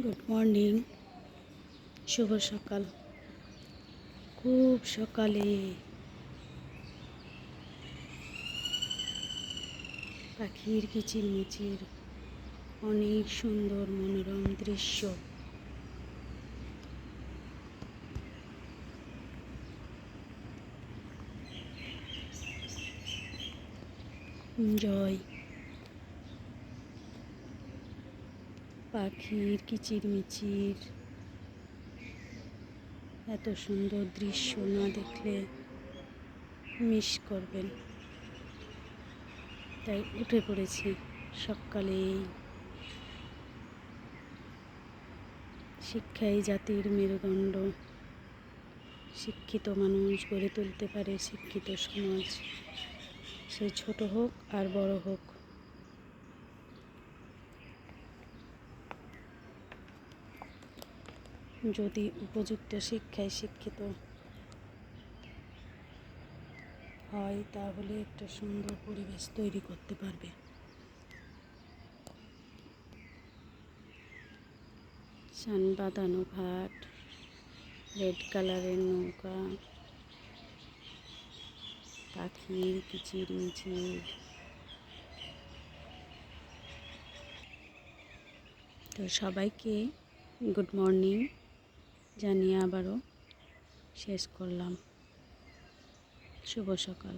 Good morning, শুভ সকাল। খুব সকালে পাখির কিচিরমিচির, অনেক সুন্দর মনোরম দৃশ্য। এনজয় পাখির কিচিরমিচির, এত সুন্দর দৃশ্য না দেখলে মিস করবেন। তাই উঠে পড়েছি সকালেই। শিক্ষাই জাতির মেরুদণ্ড। শিক্ষিত মানুষ গড়ে তুলতে পারে শিক্ষিত সমাজ, সে ছোট হোক আর বড় হোক। যদি উপযুক্ত শিক্ষায় শিক্ষিত হয় তাহলে একটা সুন্দর পরিবেশ তৈরি করতে পারবে। সান বাঁধানো ঘাট, রেড কালারের নৌকা, পাখির কিচিরমিচির। তো সবাইকে গুড মর্নিং জানিয়ে আবারও শেষ করলাম। শুভ সকাল।